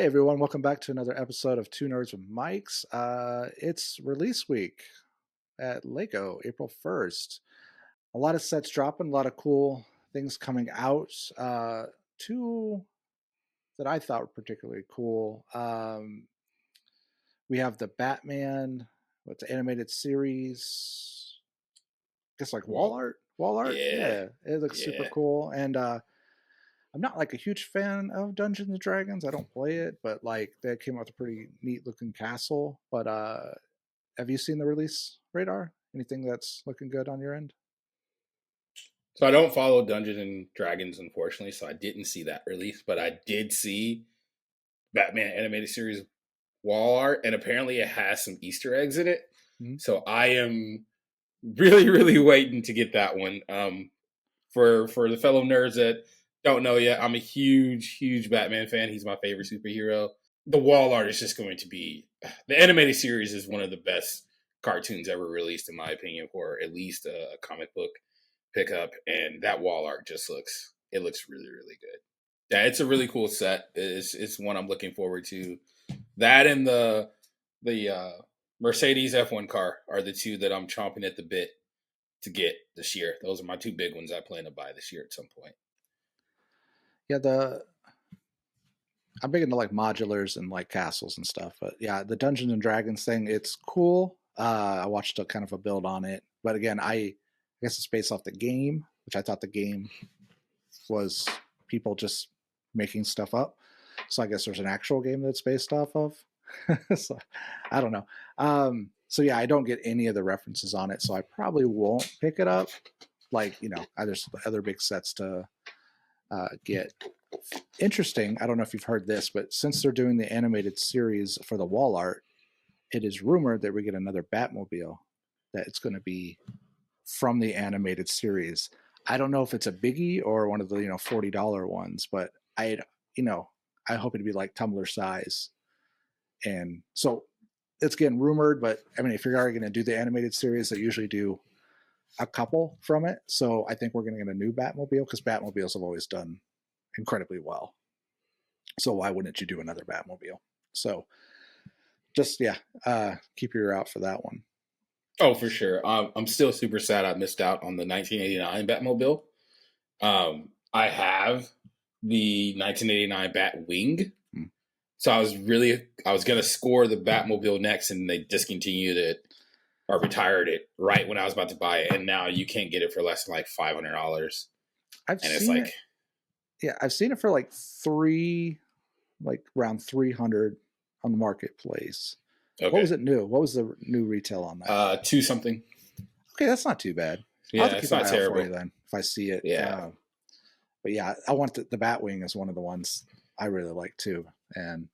Hey everyone, welcome back to another episode of Two Nerds with Mikes. It's release week at Lego, April 1st. A lot of sets dropping, a lot of cool things coming out. Two that I thought were particularly cool. We have the Batman, what's the animated series? I guess like wall Wall. art. Wall art, Yeah. yeah, it looks super Yeah. cool. And I'm not like a huge fan of Dungeons and Dragons. I don't play it, but like they came out with a pretty neat looking castle. But have you seen the release radar? Anything that's looking good on your end? So I don't follow Dungeons and Dragons, unfortunately, so I didn't see that release, but I did see Batman animated series wall art, and apparently it has some Easter eggs in it. Mm-hmm. So I am really, really waiting to get that one. For the fellow nerds that don't know yet, I'm a huge, huge Batman fan. He's my favorite superhero. The wall art is just going to be the animated series is one of the best cartoons ever released, in my opinion, for at least a comic book pickup. And that wall art just looks really, really good. Yeah, it's a really cool set. It's one I'm looking forward to. That and the Mercedes F1 car are the two that I'm chomping at the bit to get this year. Those are my two big ones I plan to buy this year at some point. Yeah, the I'm big into like modulars and like castles and stuff. But yeah, the Dungeons and Dragons thing, it's cool. I watched a kind of a build on it, but again, I guess it's based off the game, which I thought the game was people just making stuff up. So I guess there's an actual game that's based off of. So I don't know. So yeah, I don't get any of the references on it, so I probably won't pick it up. Like there's other big sets to get. Interesting. I don't know if you've heard this, but since they're doing the animated series for the wall art, it is rumored that we get another Batmobile. That it's going to be from the animated series. I don't know if it's a biggie or one of the $40 ones, but I hope it'd be like Tumblr size. And so it's getting rumored, but I mean, if you're already going to do the animated series, they usually do a couple from it. So I think we're going to get a new Batmobile because Batmobiles have always done incredibly well. So why wouldn't you do another Batmobile? So just keep your ear out for that one. Oh, for sure. I'm still super sad I missed out on the 1989 Batmobile. I have the 1989 Batwing. So I was gonna score the Batmobile next, and they discontinued it or retired it right when I was about to buy it, and now you can't get it for less than like $500. I've And it's seen like, it. Yeah, I've seen it for like around 300 on the marketplace. okay, What was it new? What was the new retail on that? two something. Okay, that's not too bad. I'll have Yeah, to it's keep an not eye out for terrible. you then if I see it. Yeah, But yeah, I want the Batwing is one of the ones I really like too.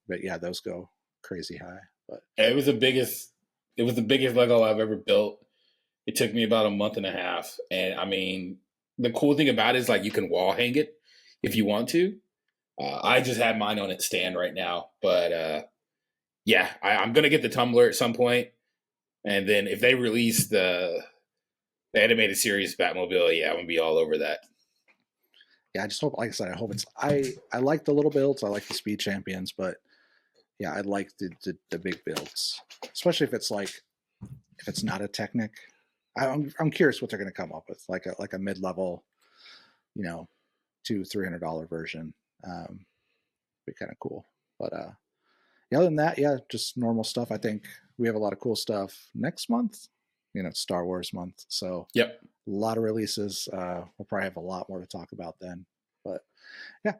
But yeah, those go crazy high. But it was the biggest. It was the biggest Lego I've ever built. It took me about a month and a half, and I mean, the cool thing about it is like you can wall hang it if you want to. I just had mine on its stand right now, but yeah, I'm gonna get the Tumblr at some point, and then if they release the animated series Batmobile, yeah, I'm gonna be all over that. yeah, I just hope, like I said, I hope it's. I like the little builds. I like the Speed Champions, but yeah, I like the big builds, especially if it's not a Technic. I'm curious what they're going to come up with, like a mid level, $200-300 version. Be kind of cool. But yeah, other than that, yeah, just normal stuff. I think we have a lot of cool stuff next month. It's Star Wars month, so Yep. a lot of releases. We'll probably have a lot more to talk about then. But yeah,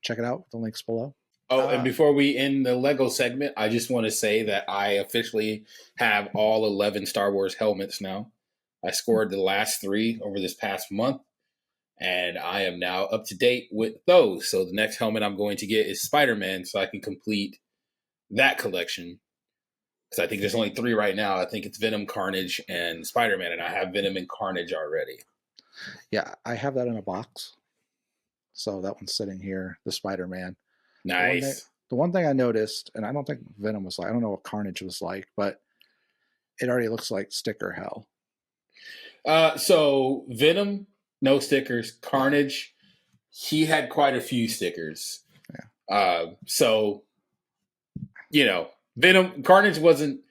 check it out. The links below. Oh, and before we end the Lego segment, I just want to say that I officially have all 11 Star Wars helmets now. I scored the last 3 over this past month, and I am now up to date with those. So the next helmet I'm going to get is Spider-Man, so I can complete that collection. Because I think there's only 3 right now. I think it's Venom, Carnage, and Spider-Man, and I have Venom and Carnage already. Yeah, I have that in a box. So that one's sitting here, the Spider-Man. Nice. The one thing I noticed, and I don't think Venom was like, I don't know what Carnage was like, but it already looks like sticker hell. So Venom, no stickers. Carnage, he had quite a few stickers. Yeah. So you know, Venom Carnage wasn't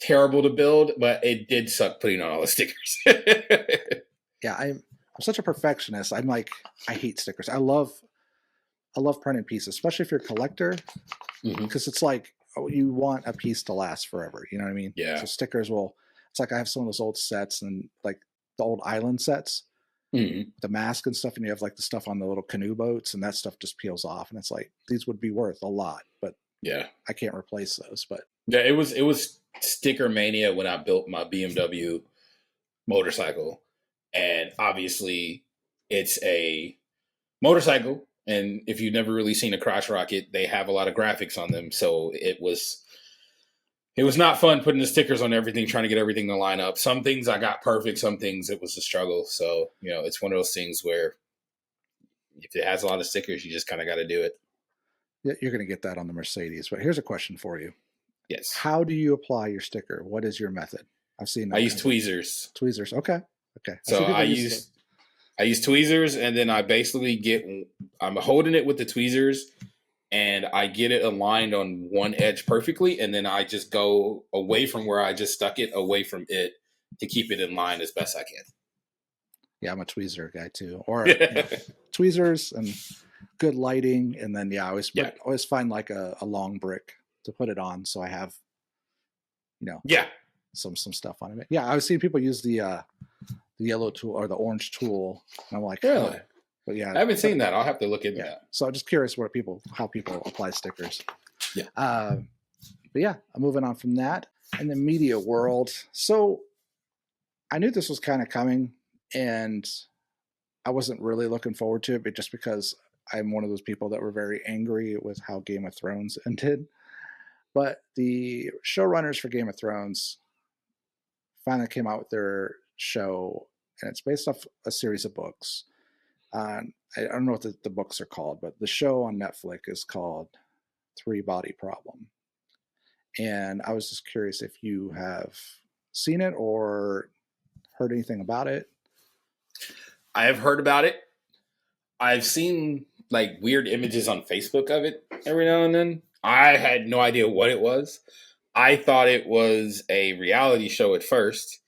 terrible to build, but it did suck putting on all the stickers. Yeah, I'm such a perfectionist. I'm like, I hate stickers. I love printing pieces, especially if you're a collector, Mhm. because it's like, oh, you want a piece to last forever. You know what I mean? Yeah. So stickers will. It's like I have some of those old sets and like the old island sets, Mhm. the mask and stuff, and you have like the stuff on the little canoe boats, and that stuff just peels off, and it's like these would be worth a lot, but Yeah. I can't replace those. But Yeah, it was sticker mania when I built my BMW motorcycle. And obviously it's a motorcycle, and if you've never really seen a crotch rocket, they have a lot of graphics on them. So it was not fun putting the stickers on everything, trying to get everything to line up. Some things I got perfect, some things it was a struggle. So, it's one of those things where if it has a lot of stickers, you just kind of got to do it. you're going to get that on the Mercedes. But here's a question for you: Yes. how do you apply your sticker? What is your method? I've seen I all use kinds of tweezers. tweezers. Okay, okay. I see So I people use use I use tweezers, and then I basically I'm holding it with the tweezers, and I get it aligned on one edge perfectly, and then I just go away from where I just stuck it, away from it, to keep it in line as best I yeah, I'm a tweezer guy too, or can. tweezers and good lighting, and then yeah, I always Yeah, always find like a long brick to put it on, so I have you know yeah, some stuff on it. Yeah, I've seen people use the yellow tool or the orange tool, and I'm like, really. oh, but yeah, I haven't seen that. I'll have to look into yeah. that. So I'm just curious how people apply stickers. Yeah. But yeah, I'm moving on from that. In the media world, so I knew this was kind of coming, and I wasn't really looking forward to it, but just because I'm one of those people that were very angry with how Game of Thrones ended. But the showrunners for Game of Thrones finally came out with their show, and it's based off a series of books. I don't know what the books are called, but the show on Netflix is called Three Body Problem. And I was just curious if you have seen it or heard anything about it. I have heard about it. I've seen like weird images on Facebook of it every now and then. I had no idea what it was. I thought it was a reality show at first.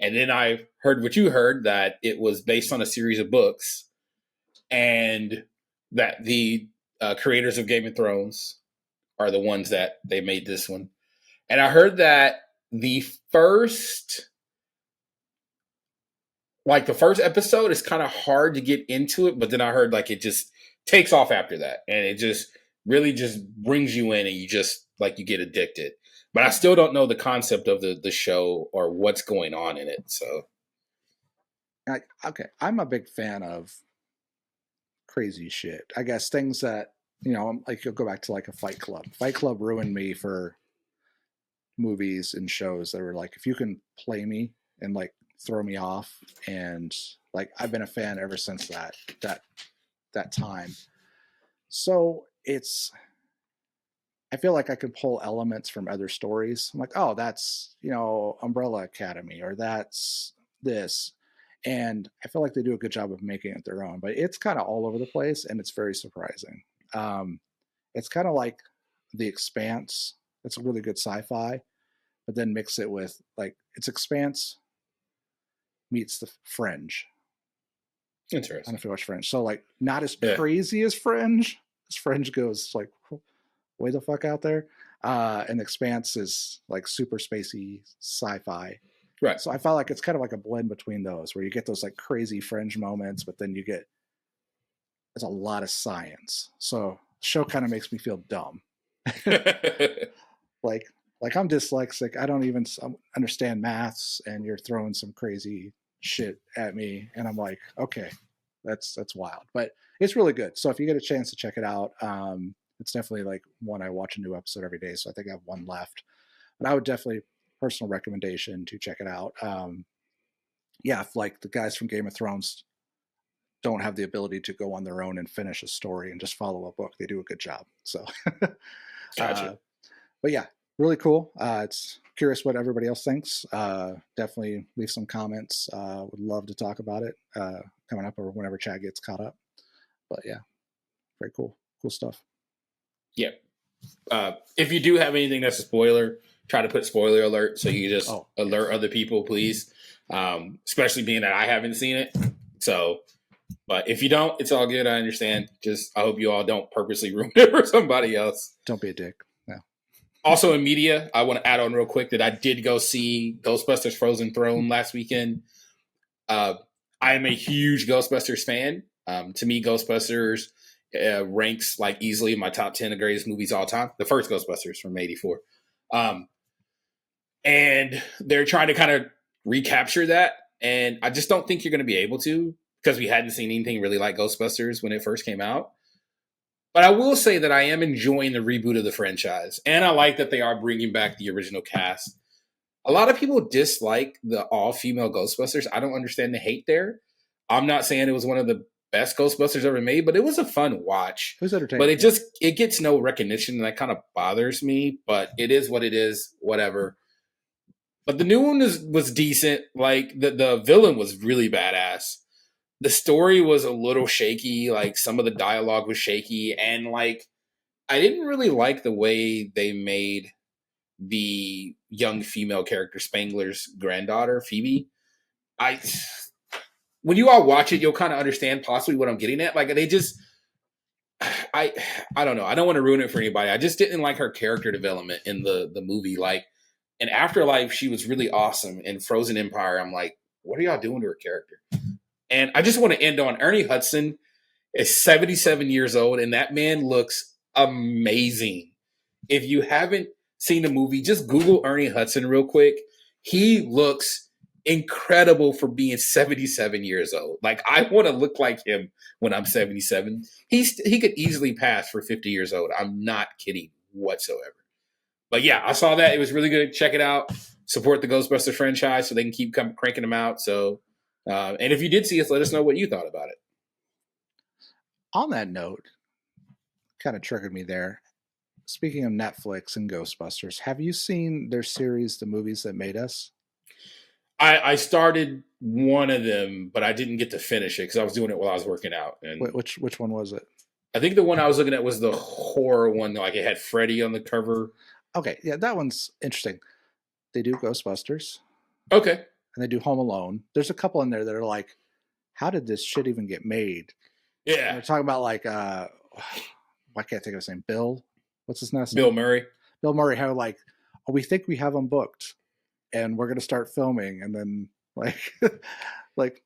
And then I heard what you heard, that it was based on a series of books, and that the creators of Game of Thrones are the ones that they made this one. And I heard that the first the first episode is kind of hard to get into it, but then I heard like it just takes off after that, and it just really just brings you in, and you just you get addicted. But I still don't know the concept of the show or what's going on in it. So Okay, I'm a big fan of crazy shit. I guess things that like you'll go back to like a Fight Club. Fight Club ruined me for movies and shows that were like, if you can play me and like throw me off, and like I've been a fan ever since that time. So I feel like I can pull elements from other stories. I'm like, oh, that's Umbrella Academy, or that's this. And I feel like they do a good job of making it their own, but it's kind of all over the place, and it's very surprising. It's kind of like The Expanse. It's a really good sci-fi, but then mix it with like it's Expanse meets the Fringe. I don't know interesting. if you watch Fringe. So like not as Yeah. crazy as Fringe. As Fringe goes like way the fuck out there. And Expanse is like super spacey sci-fi. Right. So I felt like it's kind of like a blend between those, where you get those like crazy Fringe moments, but then there's a lot of science. So the show kind of makes me feel dumb. like I'm dyslexic. I don't even understand maths, and you're throwing some crazy shit at me, and I'm like, okay, that's wild, but it's really good. So if you get a chance to check it out, it's definitely like one I watch a new episode every day. So I think I have one left, but I would definitely personal recommendation to check it out. Yeah, if like the guys from Game of Thrones don't have the ability to go on their own and finish a story and just follow a book, they do a good job. So, Gotcha. But yeah, really cool. It's curious what everybody else thinks. Definitely leave some comments. Would love to talk about it coming up or whenever Chad gets caught up. But yeah, very cool stuff. Yeah. If you do have anything that's a spoiler, try to put spoiler alert so you just alert other people, please. Especially being that I haven't seen it. So, but if you don't, it's all good. I understand. Just I hope you all don't purposely ruin it for somebody else. Don't be a dick. No. Also in media, I want to add on real quick that I did go see Ghostbusters Frozen Throne last weekend. I am a huge Ghostbusters fan. To me, Ghostbusters ranks like easily in my top 10 of greatest movies all time. The first Ghostbusters from '84. And they're trying to kind of recapture that. And I just don't think you're going to be able to because we hadn't seen anything really like Ghostbusters when it first came out. But I will say that I am enjoying the reboot of the franchise. And I like that they are bringing back the original cast. A lot of people dislike the all-female Ghostbusters. I don't understand the hate there. I'm not saying it was one of the best Ghostbusters ever made, but it was a fun watch. It was entertaining. But it gets no recognition, and that kind of bothers me. But it is what it is, whatever. But the new one was decent. Like the villain was really badass. The story was a little shaky. Like some of the dialogue was shaky, and like I didn't really like the way they made the young female character Spangler's granddaughter Phoebe. When you all watch it, you'll kind of understand possibly what I'm getting at. Like they just, I don't know. I don't want to ruin it for anybody. I just didn't like her character development in the movie. Like in Afterlife, she was really awesome. In Frozen Empire, I'm like, what are y'all doing to her character? And I just want to end on Ernie Hudson is 77 years old, and that man looks amazing. If you haven't seen the movie, just Google Ernie Hudson real quick. He looks incredible for being 77 years old. Like I want to look like him when I'm 77. He could easily pass for 50 years old. I'm not kidding whatsoever. But yeah, I saw that. It was really good. Check it out. Support the Ghostbusters franchise so they can keep cranking them out. So, and if you did see it, let us know what you thought about it. On that note, kind of triggered me there. Speaking of Netflix and Ghostbusters, have you seen their series, The Movies That Made Us? I started one of them, but I didn't get to finish it because I was doing it while I was working out. And which one was it? I think the one I was looking at was the horror one. Like it had Freddy on the cover. Okay, yeah, that one's interesting. They do Ghostbusters. Okay. And they do Home Alone. There's a couple in there that are like, how did this shit even get made? Yeah. And we're talking about like, I can't think of his name. Bill? What's his name? Bill Murray. Bill Murray, how like, oh, we think we have him booked and we're going to start filming. And then like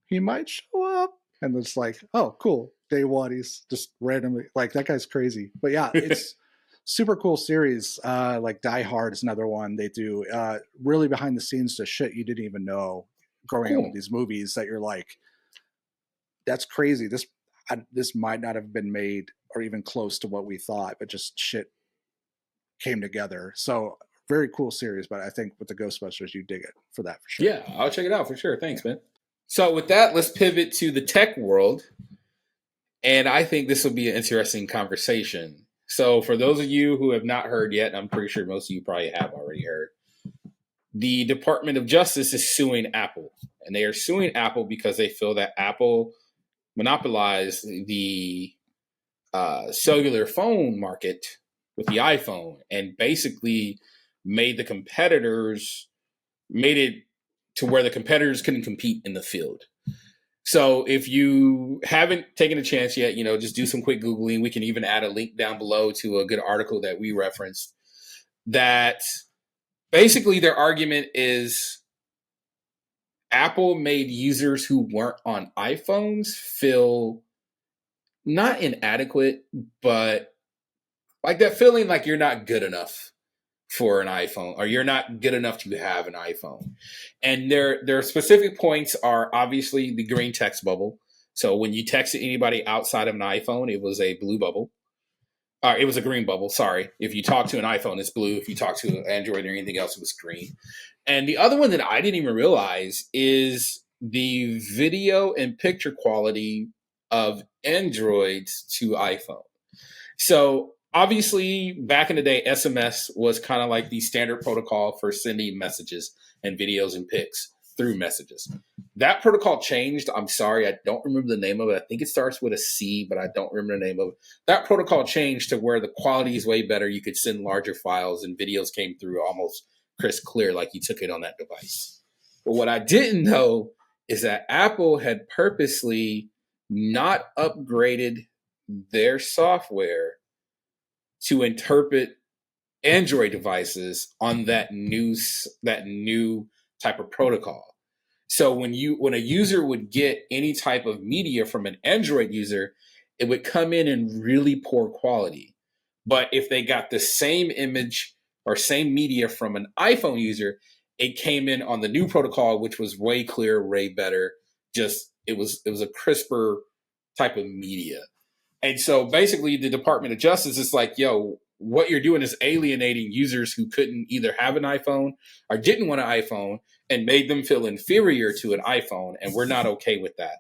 he might show up. And it's like, oh, cool. Day one, he's just randomly, like that guy's crazy. But yeah, it's super cool series. Like Die Hard is another one. They do really behind the scenes to shit you didn't even know growing up with these movies that you're like, that's crazy. This might not have been made or even close to what we thought, but just shit came together. So very cool series, but I think with the Ghostbusters, you dig it for that for sure. Yeah, I'll check it out for sure. Thanks, man. So with that, let's pivot to the tech world. And I think this will be an interesting conversation. So for those of you who have not heard yet, and I'm pretty sure most of you probably have already heard, the Department of Justice is suing Apple. And they are suing Apple because they feel that Apple monopolized the cellular phone market with the iPhone and basically made it to where the competitors couldn't compete in the field. So if you haven't taken a chance yet, just do some quick Googling. We can even add a link down below to a good article that we referenced that basically their argument is Apple made users who weren't on iPhones feel not inadequate, but like that feeling like you're not good enough for an iPhone or you're not good enough to have an iPhone. And their specific points are obviously the green text bubble. So when you texted anybody outside of an iPhone, it was a blue bubble. It was a green bubble, sorry. If you talk to an iPhone, it's blue. If you talk to Android or anything else, it was green. And the other one that I didn't even realize is the video and picture quality of Androids to iPhone. So obviously, back in the day, SMS was kind of like the standard protocol for sending messages and videos and pics. through messages. That protocol changed. I'm sorry, I don't remember the name of it. I think it starts with a C, but I don't remember the name of it. That protocol changed to where the quality is way better. You could send larger files and videos came through almost crisp clear, like you took it on that device. But what I didn't know is that Apple had purposely not upgraded their software to interpret Android devices on that new type of protocol. So when a user would get any type of media from an Android user, it would come in really poor quality. But if they got the same image or same media from an iPhone user, it came in on the new protocol, which was way clearer, way better. Just it was a crisper type of media. And so basically the Department of Justice is like, yo, what you're doing is alienating users who couldn't either have an iPhone or didn't want an iPhone and made them feel inferior to an iPhone. And we're not okay with that.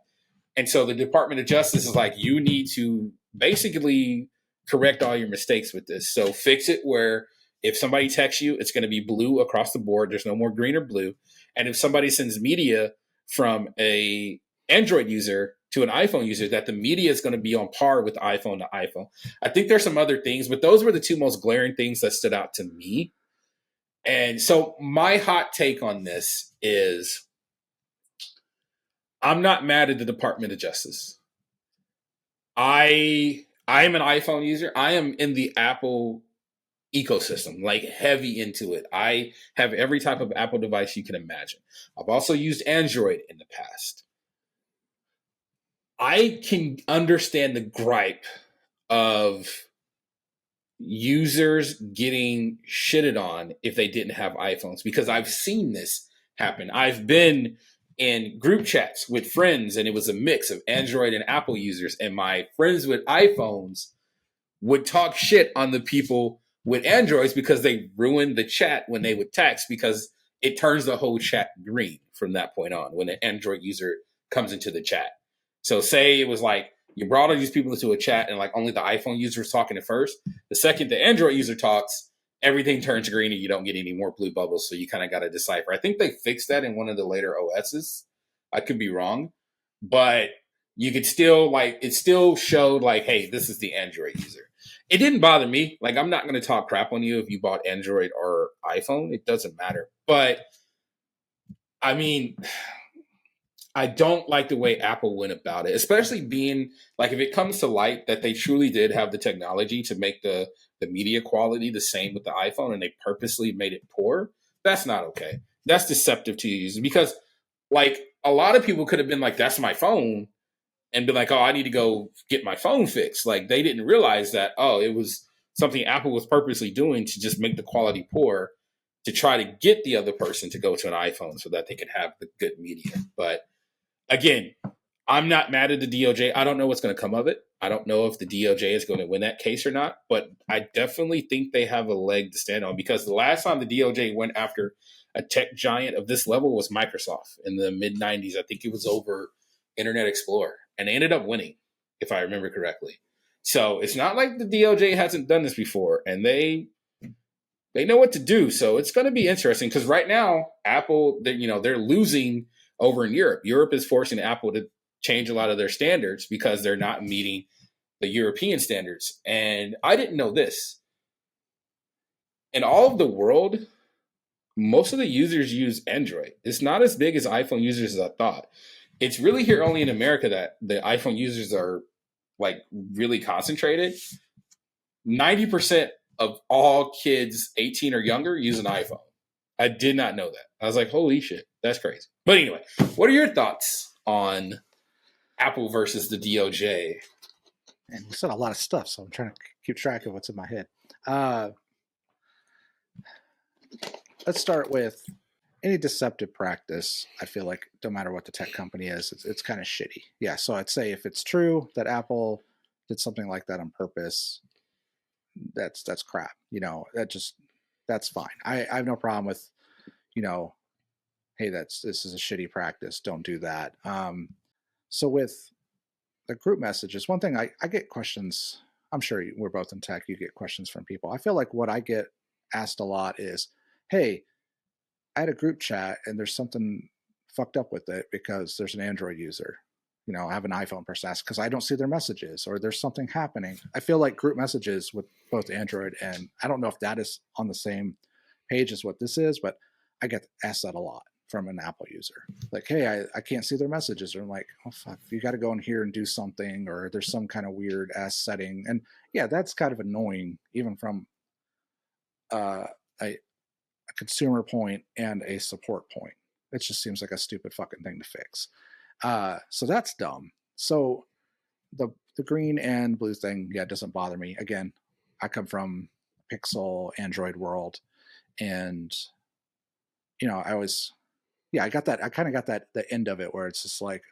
And so the Department of Justice is like, you need to basically correct all your mistakes with this. So fix it where if somebody texts you, it's going to be blue across the board. There's no more green or blue. And if somebody sends media from a Android user to an iPhone user, that the media is going to be on par with iPhone to iPhone. I think there's some other things, but those were the two most glaring things that stood out to me. And so my hot take on this is I'm not mad at the Department of Justice. I am an iPhone user. I am in the Apple ecosystem, like heavy into it. I have every type of Apple device you can imagine. I've also used Android in the past. I can understand the gripe of users getting shitted on if they didn't have iPhones, because I've seen this happen. I've been in group chats with friends and it was a mix of Android and Apple users, and my friends with iPhones would talk shit on the people with Androids because they ruined the chat when they would text, because it turns the whole chat green from that point on when an Android user comes into the chat. So say it was like you brought all these people into a chat and like only the iPhone user was talking at first. The second the Android user talks, everything turns green and you don't get any more blue bubbles. So you kind of got to decipher. I think they fixed that in one of the later OSs. I could be wrong, but you could still it still showed like, hey, this is the Android user. It didn't bother me. Like, I'm not going to talk crap on you if you bought Android or iPhone. It doesn't matter. But I mean, I don't like the way Apple went about it, especially being like, if it comes to light that they truly did have the technology to make the media quality the same with the iPhone and they purposely made it poor, that's not okay. That's deceptive to users, because like a lot of people could have been like, that's my phone, and been like, oh, I need to go get my phone fixed. Like they didn't realize that, oh, it was something Apple was purposely doing to just make the quality poor to try to get the other person to go to an iPhone so that they could have the good media. But again, I'm not mad at the DOJ. I don't know what's going to come of it. I don't know if the DOJ is going to win that case or not, but I definitely think they have a leg to stand on, because the last time the DOJ went after a tech giant of this level was Microsoft in the mid 90s. I think it was over Internet Explorer, and they ended up winning, if I remember correctly. So it's not like the DOJ hasn't done this before, and they know what to do. So it's going to be interesting, because right now Apple, they're losing over in Europe. Europe is forcing Apple to change a lot of their standards because they're not meeting the European standards. And I didn't know this. In all of the world, most of the users use Android. It's not as big as iPhone users as I thought. It's really here only in America that the iPhone users are like really concentrated. 90% of all kids 18 or younger use an iPhone. I did not know that. I was like, holy shit, that's crazy. But anyway, what are your thoughts on Apple versus the DOJ? And we said a lot of stuff, so I'm trying to keep track of what's in my head. Let's start with any deceptive practice. I feel like no matter what the tech company is, it's kind of shitty. Yeah, so I'd say if it's true that Apple did something like that on purpose, that's crap. That's fine. I have no problem with, hey, this is a shitty practice. Don't do that. So with the group messages, one thing I get questions. I'm sure we're both in tech. You get questions from people. I feel like what I get asked a lot is, hey, I had a group chat and there's something fucked up with it because there's an Android user. I have an iPhone person ask because I don't see their messages or there's something happening. I feel like group messages with both Android and I don't know if that is on the same page as what this is, but I get asked that a lot from an Apple user. Like, hey, I can't see their messages. Or I'm like, oh, fuck, you got to go in here and do something, or there's some kind of weird ass setting. And yeah, that's kind of annoying, even from a consumer point and a support point. It just seems like a stupid fucking thing to fix. So that's dumb. So the green and blue thing, yeah, doesn't bother me. Again, I come from Pixel Android world, and I always, yeah, I kind of got that the end of it where it's just like,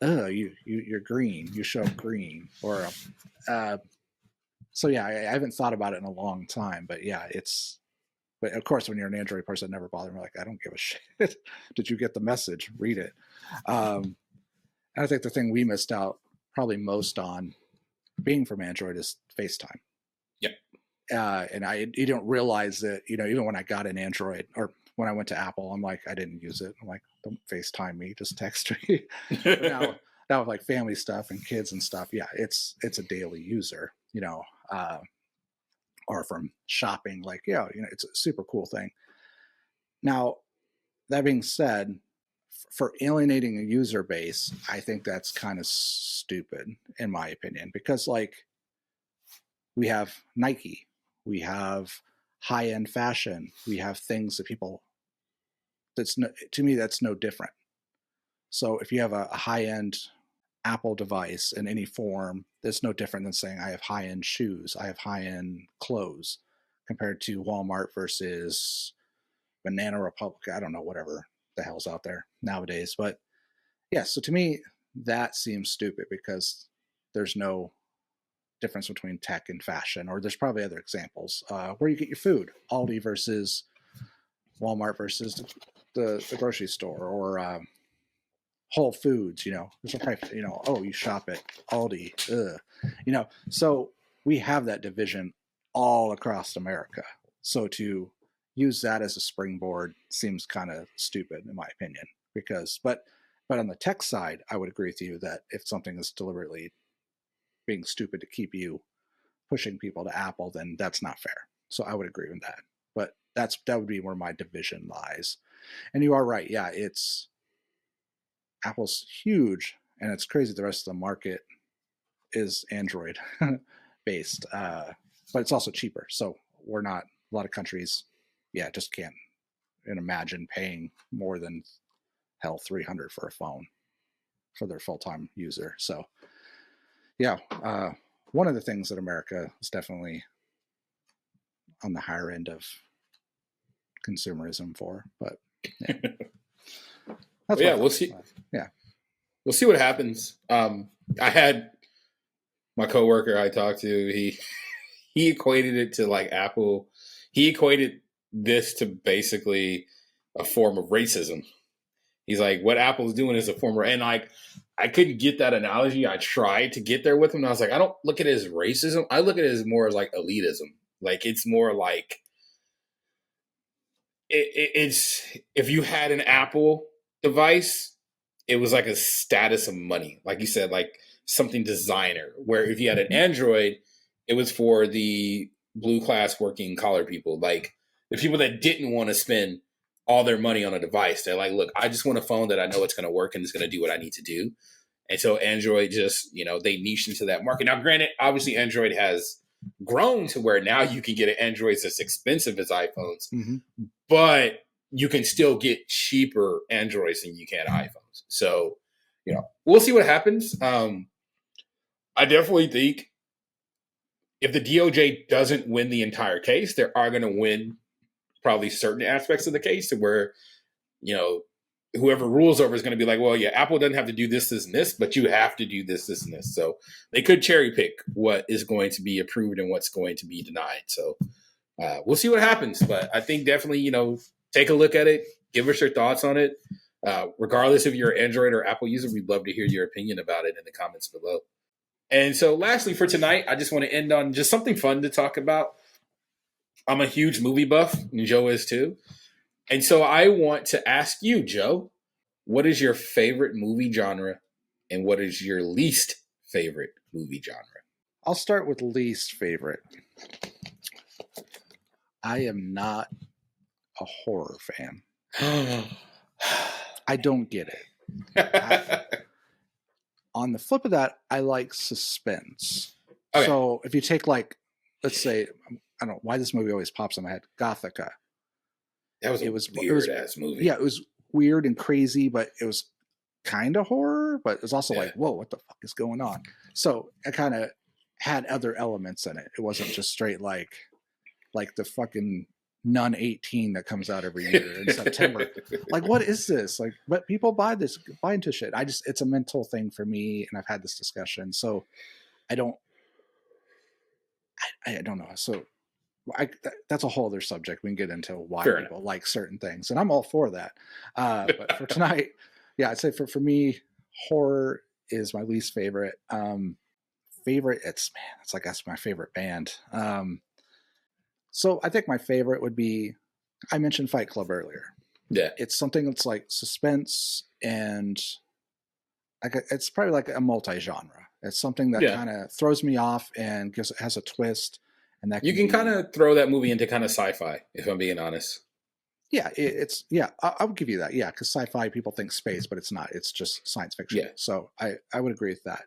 oh, you're green, you show up green, or so yeah, I haven't thought about it in a long time, but yeah, but of course, when you're an Android person, it never bothered me. Like, I don't give a shit. Did you get the message? Read it. And I think the thing we missed out probably most on being from Android is FaceTime. Yep. And you don't realize that, even when I got an Android or when I went to Apple, I'm like, I didn't use it. I'm like, don't FaceTime me, just text me. now with like family stuff and kids and stuff, yeah, it's a daily user, or from shopping, like, it's a super cool thing. Now, that being said, for alienating a user base, I think that's kind of stupid, in my opinion, because like we have Nike, we have high-end fashion, we have things that people, to me, that's no different. So if you have a high-end Apple device in any form, that's no different than saying I have high-end shoes, I have high-end clothes, compared to Walmart versus Banana Republic. I don't know, whatever the hell's out there nowadays. But yeah, so to me, that seems stupid because there's no difference between tech and fashion, or there's probably other examples where you get your food, Aldi versus Walmart versus the grocery store, or Whole Foods, there's a type, oh, you shop at Aldi, so we have that division all across America. So to use that as a springboard seems kind of stupid, in my opinion, but on the tech side, I would agree with you that if something is deliberately being stupid to keep you pushing people to Apple, then that's not fair. So I would agree with that. But that would be where my division lies. And you are right. Yeah, Apple's huge, and it's crazy the rest of the market is Android based, but it's also cheaper. So we're not, a lot of countries, yeah, just can't imagine paying more than hell $300 for a phone for their full-time user. So yeah, one of the things that America is definitely on the higher end of consumerism for, but yeah. That's we'll see. Yeah, we'll see what happens. I had my coworker I talked to. He equated it to like Apple. He equated this to basically a form of racism. He's like, what Apple's doing is a form of, and like, I couldn't get that analogy. I tried to get there with him. And I was like, I don't look at it as racism. I look at it as more as like elitism. Like, it's more like it's if you had an Apple device, it was like a status of money, like you said, like something designer. Where if you had an Android, it was for the blue class working collar people, like the people that didn't want to spend all their money on a device. They're like, look, I just want a phone that I know it's going to work and it's going to do what I need to do. And so Android just, they niched into that market. Now, granted, obviously Android has grown to where now you can get an Android as expensive as iPhones, but you can still get cheaper Androids than you can iPhones. So, we'll see what happens. I definitely think if the DOJ doesn't win the entire case, they are going to win probably certain aspects of the case, to where, whoever rules over is going to be like, well, yeah, Apple doesn't have to do this, this, and this, but you have to do this, this, and this. So they could cherry pick what is going to be approved and what's going to be denied. So we'll see what happens. But I think definitely, take a look at it, give us your thoughts on it. Regardless if you're an Android or Apple user, we'd love to hear your opinion about it in the comments below. And so lastly for tonight, I just want to end on just something fun to talk about. I'm a huge movie buff, and Joe is too. And so I want to ask you, Joe, what is your favorite movie genre and what is your least favorite movie genre? I'll start with least favorite. I am not a horror fan. I don't get it. On the flip of that, I like suspense. Okay. So if you take, like, let's say, I don't know why this movie always pops in my head, Gothika. That was a weird ass movie. Yeah, it was weird and crazy, but it was kind of horror, but it was also like, whoa, what the fuck is going on? So it kind of had other elements in it. It wasn't just straight like the fucking Nun 18 that comes out every year in September. Like, what is this? Like, but people buy into shit. It's a mental thing for me, and I've had this discussion. So I don't know. So that's a whole other subject. We can get into why people like certain things, and I'm all for that. But for tonight, yeah, I'd say for me, horror is my least favorite. It's like that's my favorite band. So I think my favorite would be, I mentioned Fight Club earlier. Yeah, it's something that's like suspense and it's probably like a multi-genre. It's something that kind of throws me off and has a twist. And that you can kind of throw that movie into kind of sci-fi, if I'm being honest. Yeah, I would give you that. Yeah, because sci-fi, people think space, but it's not. It's just science fiction. Yeah. So I would agree with that.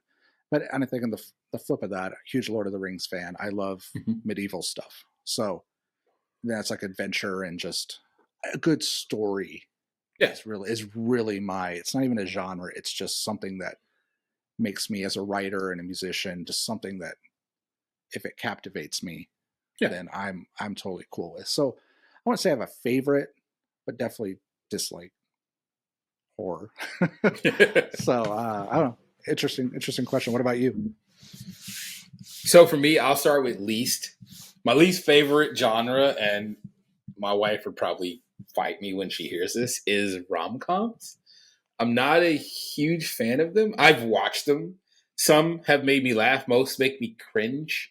And I think on the flip of that, huge Lord of the Rings fan. I love medieval stuff. So that's like adventure and just a good story. Yeah, is really it's not even a genre. It's just something that makes me as a writer and a musician, just something that if it captivates me, then I'm totally cool with. So I want to say I have a favorite, but definitely dislike horror. So I don't know. Interesting question. What about you? So for me, I'll start with least. My least favorite genre, and my wife would probably fight me when she hears this, is rom-coms. I'm not a huge fan of them. I've watched them. Some have made me laugh. Most make me cringe.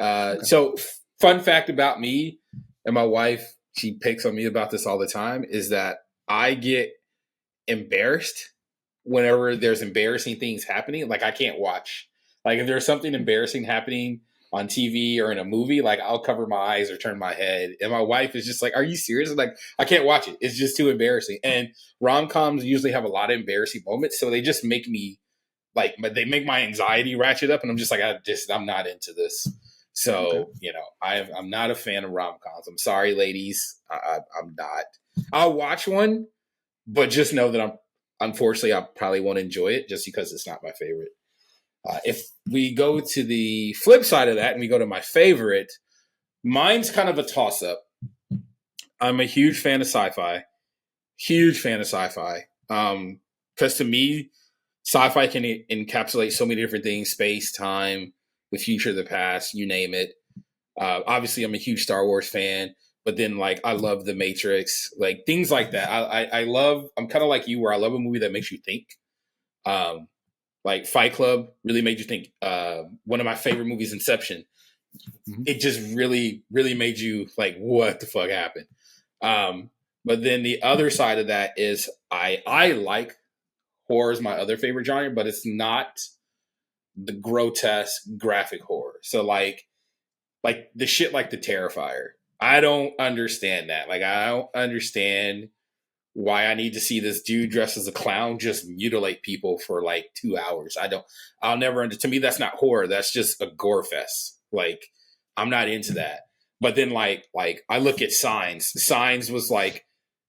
So fun fact about me and my wife, she picks on me about this all the time, is that I get embarrassed whenever there's embarrassing things happening. Like, I can't watch. Like, if there's something embarrassing happening on TV or in a movie, like, I'll cover my eyes or turn my head. And my wife is just like, are you serious? Like, I can't watch it. It's just too embarrassing. And rom-coms usually have a lot of embarrassing moments. So they just make me they make my anxiety ratchet up. And I'm just like, I'm not into this. So, I'm not a fan of rom-coms. I'm sorry, ladies. I'm not. I'll watch one, but just know that unfortunately, I probably won't enjoy it just because it's not my favorite. If we go to the flip side of that and we go to my favorite, mine's kind of a toss-up. I'm a huge fan of sci-fi. Because to me, sci-fi can encapsulate so many different things: space, time, the future, the past, you name it. Obviously, I'm a huge Star Wars fan, but then I love The Matrix, like things like that. I'm kind of like you, where I love a movie that makes you think. Like Fight Club really made you think. One of my favorite movies, Inception. Mm-hmm. It just really, really made you like, what the fuck happened? But then the other side of that is I like horror is my other favorite genre, but it's not the grotesque graphic horror. So like the shit like The Terrifier. I don't understand that. Like, I don't understand why I need to see this dude dressed as a clown just mutilate people for like 2 hours. I'll never to me, that's not horror. That's just a gore fest. Like, I'm not into that. But then like I look at Signs. Signs was like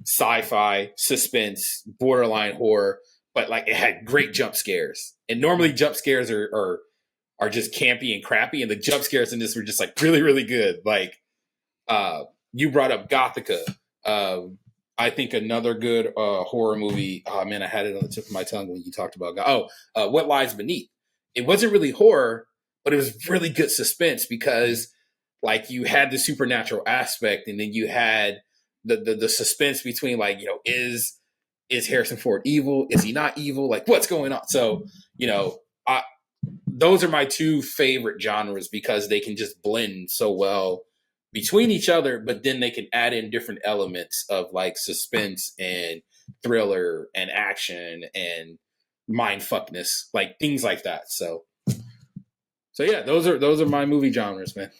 sci-fi, suspense, borderline horror, but like it had great jump scares. And normally jump scares are just campy and crappy, and the jump scares in this were just like really, really good. Like, you brought up Gothika. I think another good horror movie. Oh man, I had it on the tip of my tongue when you talked about What Lies Beneath. It wasn't really horror, but it was really good suspense because like you had the supernatural aspect, and then you had the suspense between like, is Harrison Ford evil? Is he not evil? Like, what's going on? So, those are my two favorite genres because they can just blend so well between each other, but then they can add in different elements of like suspense and thriller and action and mind fuckness, like things like that. So yeah, those are my movie genres, man.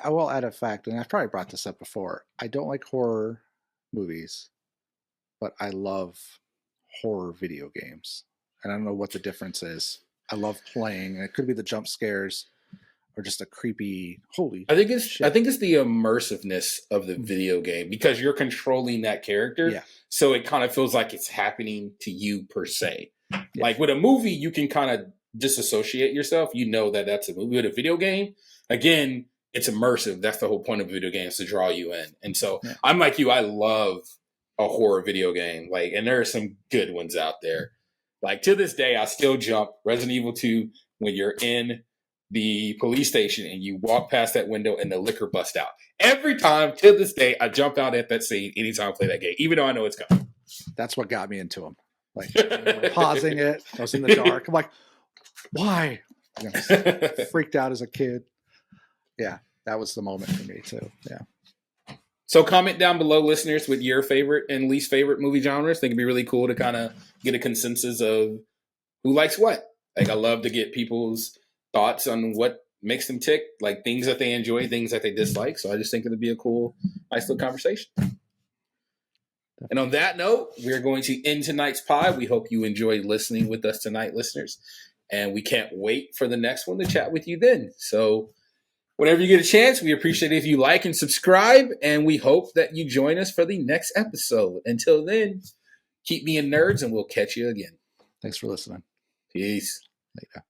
I will add a fact, and I've probably brought this up before. I don't like horror movies, but I love horror video games. And I don't know what the difference is. I love playing, and it could be the jump scares or just a creepy holy. I think it's shit. the immersiveness of the video game, because you're controlling that character. Yeah. So it kind of feels like it's happening to you per se. Yeah. Like with a movie, you can kind of disassociate yourself. You know that that's a movie. With a video game, again, it's immersive. That's the whole point of video games, to draw you in. And so I'm like you. I love a horror video game. Like, and there are some good ones out there. Like to this day, I still jump Resident Evil 2 when you're in the police station and you walk past that window and the liquor busts out. Every time to this day, I jump out at that scene anytime I play that game, even though I know it's coming. That's what got me into them. Like pausing it. I was in the dark. I'm like, why? You know, freaked out as a kid. Yeah, that was the moment for me too. Yeah. So comment down below, listeners, with your favorite and least favorite movie genres. I think it'd be really cool to kind of get a consensus of who likes what. Like, I love to get people's thoughts on what makes them tick, like things that they enjoy, things that they dislike. So I just think it'd be a cool, nice little conversation. And on that note, we're going to end tonight's pod. We hope you enjoyed listening with us tonight, listeners. And we can't wait for the next one to chat with you then. So whenever you get a chance, we appreciate it if you like and subscribe. And we hope that you join us for the next episode. Until then, keep being nerds and we'll catch you again. Thanks for listening. Peace. Later.